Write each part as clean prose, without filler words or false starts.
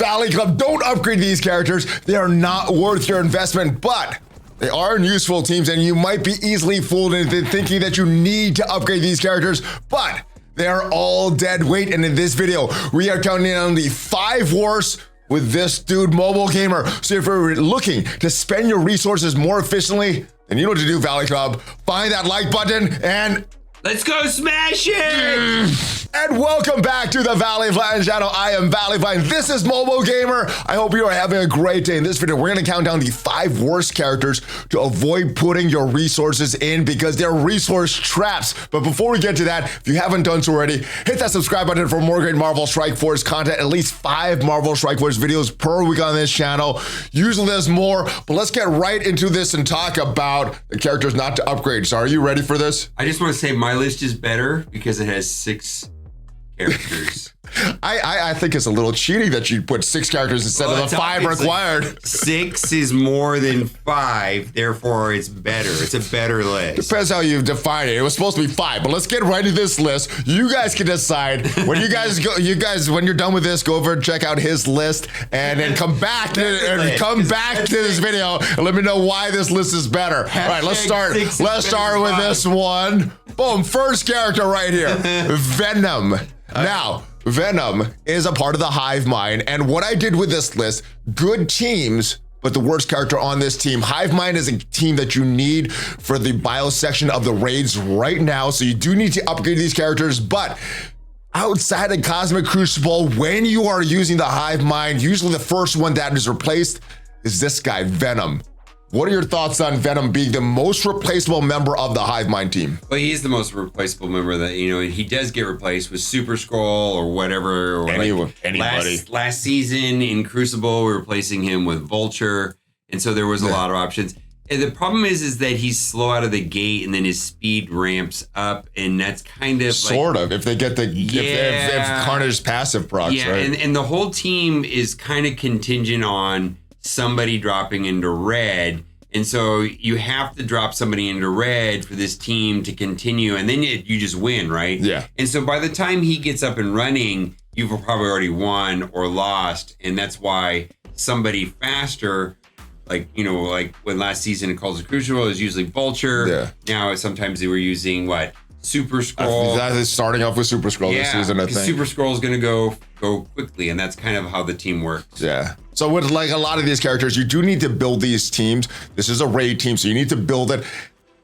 Valley Club, don't upgrade these characters. They are not worth your investment, but they are useful teams, and you might be easily fooled into thinking that you need to upgrade these characters, but they are all dead weight. And in this video, we are counting down the 5 worst with this dude, MobileGamer. So if you're looking to spend your resources more efficiently, then you know what to do, Valley Club. Find that like button and let's go smash it! And welcome back to the ValleyFlyin channel. I am ValleyFlyin. This is MobileGamer. I hope you are having a great day. In this video, we're going to count down the 5 worst characters to avoid putting your resources in because they're resource traps. But before we get to that, if you haven't done so already, hit that subscribe button for more great Marvel Strike Force content. At least 5 Marvel Strike Force videos per week on this channel. Usually there's more, but let's get right into this and talk about the characters not to upgrade. So are you ready for this? I just want to say my list is better because it has 6 characters. I think it's a little cheating that you put 6 characters instead of the 5 required. 6 is more than 5, therefore it's better. It's a better list. Depends how you define it. It was supposed to be 5, but let's get right into this list. You guys can decide when you guys when you're done with this, go over and check out his list, and then come back to this video and let me know why this list is better. All right, let's start. Let's start with this one. Boom, first character right here, Venom. Now, Venom is a part of the Hive Mind, and what I did with this list, good teams, but the worst character on this team. Hive Mind is a team that you need for the bio section of the raids right now, so you do need to upgrade these characters, but outside of Cosmic Crucible, when you are using the Hive Mind, usually the first one that is replaced is this guy, Venom. What are your thoughts on Venom being the most replaceable member of the Hive Mind team? Well, he's the most replaceable member that, you know, he does get replaced with Super Skrull or whatever. Or anybody. Last season in Crucible, we were replacing him with Vulture. And so there was a lot of options. And the problem is that he's slow out of the gate and then his speed ramps up. And that's kind of sort of, if they get the, if Carnage passive procs, right? And the whole team is kind of contingent on somebody dropping into red, and so you have to drop somebody into red for this team to continue, and then you just win, right? Yeah. And so by the time he gets up and running, you've probably already won or lost, and that's why somebody faster, like, you know, like when last season in Calls of Crucible, it was usually Vulture. Yeah. Now sometimes they were using Super Skrull. That is starting off with Super Skrull this season, I think. Super Skrull is going to go quickly, and that's kind of how the team works. Yeah. So with like a lot of these characters, you do need to build these teams. This is a raid team, so you need to build it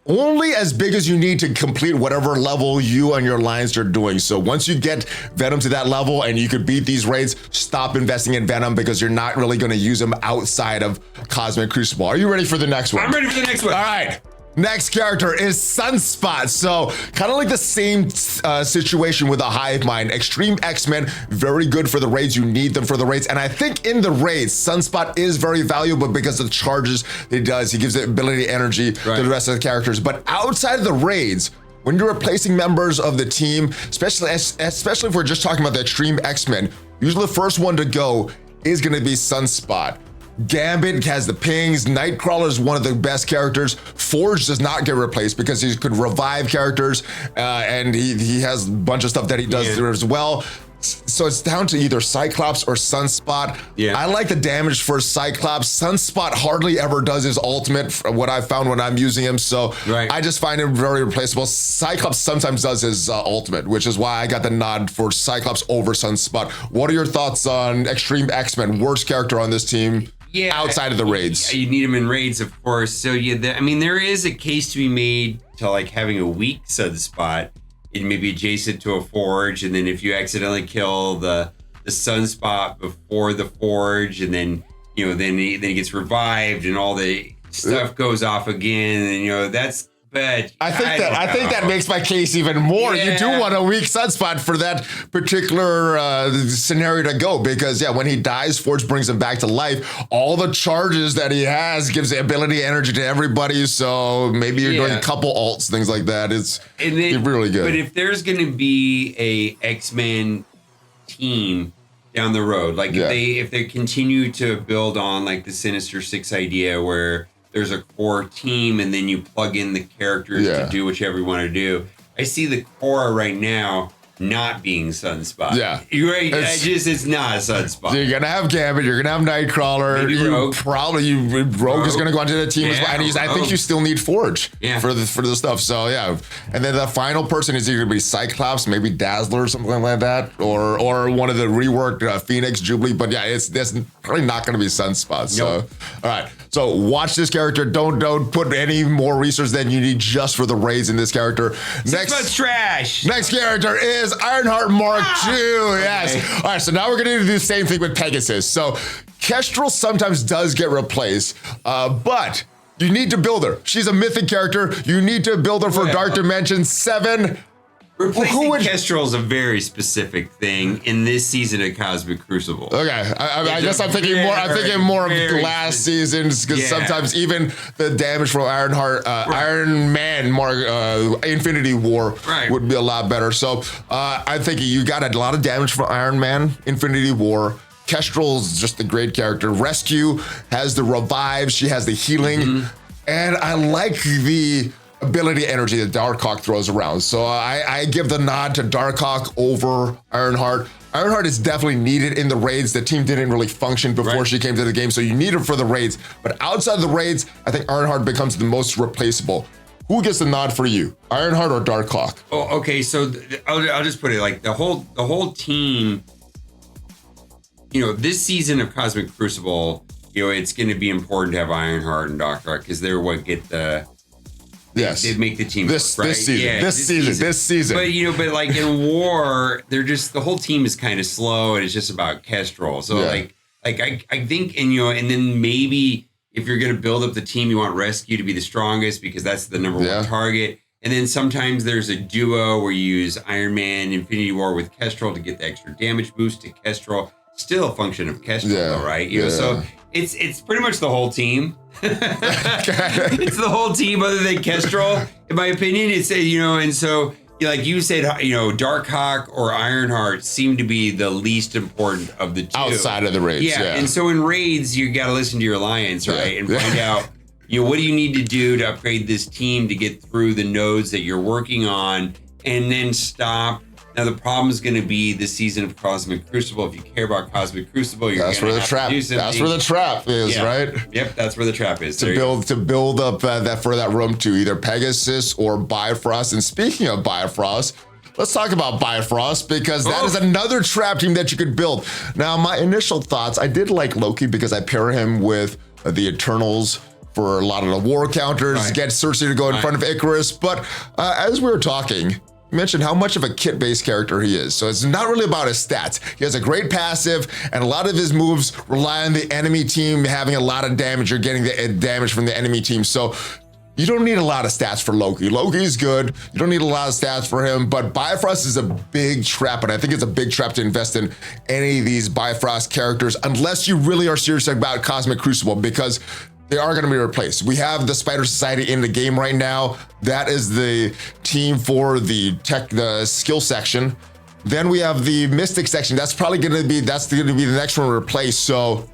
only as big as you need to complete whatever level you and your lines are doing. So once you get Venom to that level and you could beat these raids, stop investing in Venom because you're not really going to use him outside of Cosmic Crucible. Are you ready for the next one? I'm ready for the next one. All right. Next character is Sunspot. So kind of like the same situation with the Hive Mind. Extreme X-Men, very good for the raids. You need them for the raids. And I think in the raids, Sunspot is very valuable because of the charges he does. He gives the ability energy to the rest of the characters. But outside of the raids, when you're replacing members of the team, especially if we're just talking about the Extreme X-Men, usually the first one to go is going to be Sunspot. Gambit has the pings. Nightcrawler is one of the best characters. Forge does not get replaced because he could revive characters, and he has a bunch of stuff that he does there as well. So it's down to either Cyclops or Sunspot. I like the damage for Cyclops. Sunspot hardly ever does his ultimate, what I've found when I'm using him. So I just find him very replaceable. Cyclops sometimes does his ultimate, which is why I got the nod for Cyclops over Sunspot. What are your thoughts on Extreme X-Men, worst character on this team? Outside of the raids. You need them in raids, of course. So I mean, there is a case to be made to like having a weak Sunspot. It may be adjacent to a Forge, and then if you accidentally kill the Sunspot before the Forge, and then then he gets revived, and all the stuff goes off again, and that's. But I think that makes my case even more. You do want a weak Sunspot for that particular scenario to go, because when he dies, Forge brings him back to life. All the charges that he has gives the ability energy to everybody. So maybe you're doing a couple ults, things like that. It's really good. But if there's going to be a X-Men team down the road, like if they continue to build on like the Sinister Six idea where there's a core team and then you plug in the characters to do whichever you want to do. I see the core right now not being Sunspot. Yeah. You're right. It's not a Sunspot. You're gonna have Gambit, you're gonna have Nightcrawler. Maybe Rogue. Rogue is gonna go into the team as well. And I think you still need Forge for the stuff. So yeah. And then the final person is either gonna be Cyclops, maybe Dazzler or something like that, or one of the reworked Phoenix, Jubilee. But yeah, that's probably not gonna be Sunspot. So all right. So watch this character. Don't put any more resources than you need just for the raids in this character. Next trash. Next character is Ironheart Mark II. Yes. Okay. All right. So now we're gonna do the same thing with Pegasus. So Kestrel sometimes does get replaced, but you need to build her. She's a mythic character. You need to build her for Dark Dimension 7. Replacing Kestrel is a very specific thing in this season of Cosmic Crucible. Okay, I guess I'm thinking more. I'm thinking more of last season's because sometimes even the damage from Ironheart, Iron Man, Infinity War would be a lot better. So I'm thinking you got a lot of damage from Iron Man, Infinity War. Kestrel's just a great character. Rescue has the revive. She has the healing, and I like the ability energy that Darkhawk throws around. So I give the nod to Darkhawk over Ironheart. Ironheart is definitely needed in the raids. The team didn't really function before she came to the game, so you need her for the raids. But outside the raids, I think Ironheart becomes the most replaceable. Who gets the nod for you, Ironheart or Darkhawk? Oh, okay. So I'll just put it like the whole team. You know, this season of Cosmic Crucible, you know, it's going to be important to have Ironheart and Darkhawk because they're what get the. Yes, they make the team this season. Yeah, this season. But but like in war, they're just the whole team is kind of slow, and it's just about Kestrel. So I think, and then maybe if you're going to build up the team, you want Rescue to be the strongest because that's the number one target. And then sometimes there's a duo where you use Iron Man, Infinity War with Kestrel to get the extra damage boost to Kestrel. Still a function of Kestrel, though, right? You know, so it's pretty much the whole team. It's the whole team other than Kestrel, in my opinion. It's and so like you said, Darkhawk or Ironheart seem to be the least important of the two outside of the raids. Yeah. And so in raids, you got to listen to your alliance, right, and find out what do you need to do to upgrade this team to get through the nodes that you're working on, and then stop. Now the problem is going to be the season of Cosmic Crucible. If you care about Cosmic Crucible, you're going to have to do something. That's where the trap is, right? Yep, that's where the trap is. To build up that room to either Pegasus or Bifrost. And speaking of Bifrost, let's talk about Bifrost because that is another trap team that you could build. Now, my initial thoughts, I did like Loki because I pair him with the Eternals for a lot of the war counters, get Cersei to go in front of Icarus. But as we were talking, you mentioned how much of a kit-based character he is. So it's not really about his stats. He has a great passive, and a lot of his moves rely on the enemy team having a lot of damage or getting the damage from the enemy team. So you don't need a lot of stats for Loki. Loki's good. You don't need a lot of stats for him, but Bifrost is a big trap, and I think it's a big trap to invest in any of these Bifrost characters unless you really are serious about Cosmic Crucible, because they are going to be replaced. We have the Spider Society in the game right now. That is the team for the skill section. Then we have the Mystic section. That's probably going to be the next one replaced. So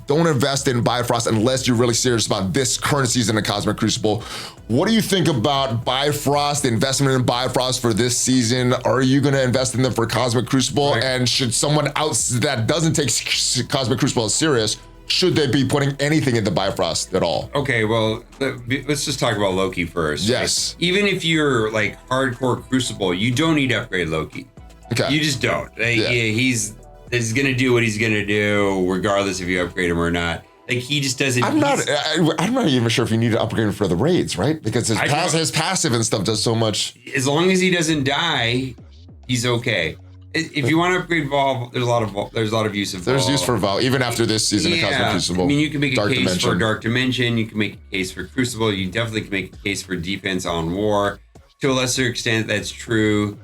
don't invest in Bifrost unless you're really serious about this current season of Cosmic Crucible. What do you think about Bifrost, the investment in Bifrost for this season? Are you going to invest in them for Cosmic Crucible? Right. And should someone else that doesn't take Cosmic Crucible as serious, should they be putting anything into Bifrost at all? Okay, well, let's just talk about Loki first. Yes. Right? Even if you're like hardcore Crucible, you don't need to upgrade Loki. Okay. You just don't. He's going to do what he's going to do regardless if you upgrade him or not. Like, he just doesn't. I'm not even sure if you need to upgrade him for the raids, right? Because his passive and stuff does so much. As long as he doesn't die, he's okay. If you want to upgrade Vol, there's a lot of use of Vol. There's use for Vol, even after this season of Cosmic Crucible. I mean, you can make a case for Dark Dimension. You can make a case for Crucible. You definitely can make a case for defense on War. To a lesser extent, that's true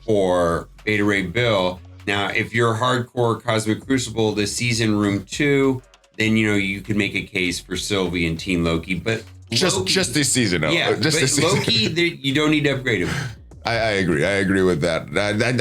for Beta Ray Bill. Now, if you're hardcore Cosmic Crucible this season, Room 2, then you can make a case for Sylvie and Teen Loki. But just this season, though. Yeah, just this season. Loki, you don't need to upgrade him. I agree. I agree with that.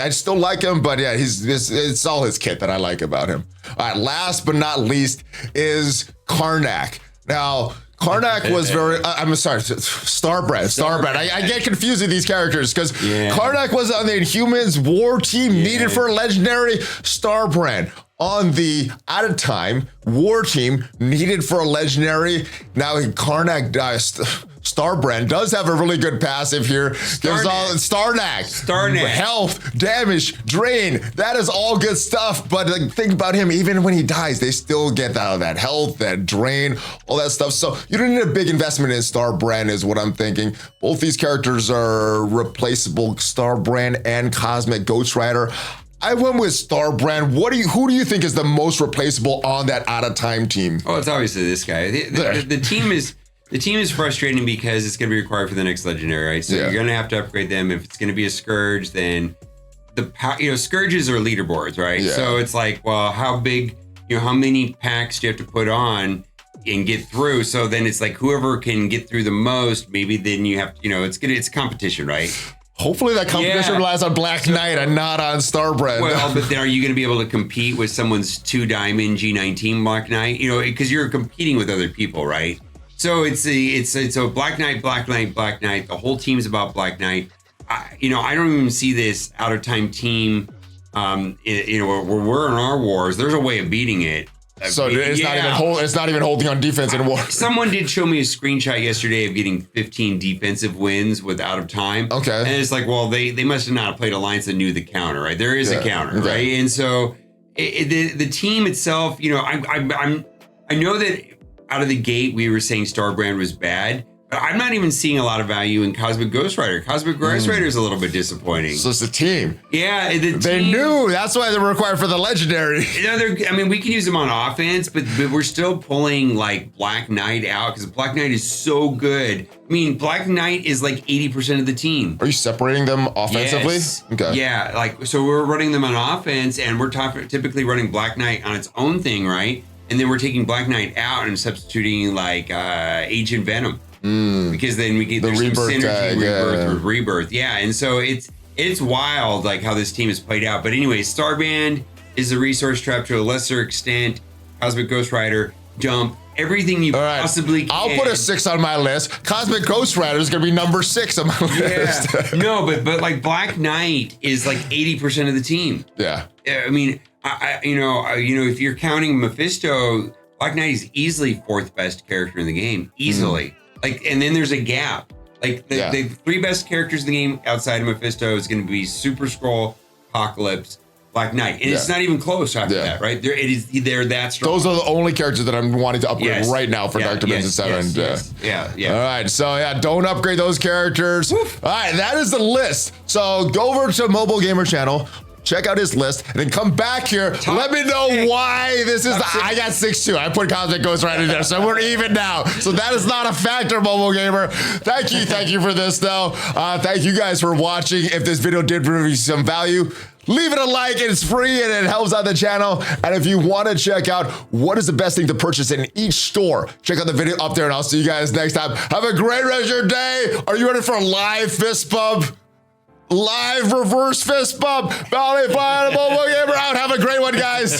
I still like him, but yeah, it's all his kit that I like about him. All right, last but not least is Kardak. Now, Kardak was very, I'm sorry, Starbrand. I get confused with these characters because Kardak was on the Inhumans war team needed for a legendary. Starbrand on the out of time war team needed for a legendary. Now Kardak dies. Starbrand does have a really good passive here. Gives all Starnak, health, damage, drain. That is all good stuff. But like, think about him. Even when he dies, they still get that health, that drain, all that stuff. So you don't need a big investment in Starbrand, is what I'm thinking. Both these characters are replaceable. Starbrand and Cosmic Ghost Rider. I went with Starbrand. Who do you think is the most replaceable on that out of time team? Oh, it's obviously this guy. The team is. The team is frustrating because it's going to be required for the next legendary, right? So you're going to have to upgrade them. If it's going to be a Scourge, then Scourges are leaderboards, right? Yeah. So it's like, well, how big, how many packs do you have to put on and get through? So then it's like whoever can get through the most, maybe then you have, it's competition, right? Hopefully that competition relies on Black Knight and not on Starbrand. Well, but then are you going to be able to compete with someone's 2-diamond G19 Black Knight? Because you're competing with other people, right? So it's a Black Knight. The whole team's about Black Knight. I don't even see this out of time team. Where we're in our wars. There's a way of beating it. So it's not even holding on defense in war. Someone did show me a screenshot yesterday of getting 15 defensive wins with out of time. Okay, and it's like, well, they must have not played alliance that knew the counter, right? There is a counter, right? And so the team itself, I know that. Out of the gate, we were saying Starbrand was bad, but I'm not even seeing a lot of value in Cosmic Ghost Rider. Cosmic Ghost Rider is a little bit disappointing. So it's the team. Yeah, they knew. That's why they're required for the legendary. We can use them on offense, but we're still pulling like Black Knight out because Black Knight is so good. I mean, Black Knight is like 80% of the team. Are you separating them offensively? Yes. Okay. Yeah, so we're running them on offense, and we're typically running Black Knight on its own thing, right? And then we're taking Black Knight out and substituting like Agent Venom because then we get the rebirth, rebirth. Yeah, and so it's wild like how this team is played out. But anyway, Starband is a resource trap to a lesser extent. Cosmic Ghost Rider, dump everything you possibly can. I'll put a 6 on my list. Cosmic Ghost Rider is going to be number 6 on my list. No, but like Black Knight is like 80% of the team. Yeah. I mean. If you're counting Mephisto, Black Knight is easily 4th best character in the game, easily. And then there's a gap. Like the 3 best characters in the game outside of Mephisto is going to be Super Skrull, Apocalypse, Black Knight, and it's not even close after that, right? They're that strong. Those are the only characters that I'm wanting to upgrade right now for Dark Dimension 7. Yeah. All right, so don't upgrade those characters. Woof. All right, that is the list. So go over to MobileGamer channel. Check out his list and then come back here. Let me know why this is. I got 6 too. I put Cosmic Ghost right in there, so we're even now. So that is not a factor, MobileGamer. Thank you for this though. Thank you guys for watching. If this video did bring you some value, leave it a like. It's free and it helps out the channel. And if you want to check out what is the best thing to purchase in each store, check out the video up there and I'll see you guys next time. Have a great rest of your day. Are you ready for a live fist bump? Live reverse fist bump. ValleyFlyin, MobileGamer out. Have a great one, guys.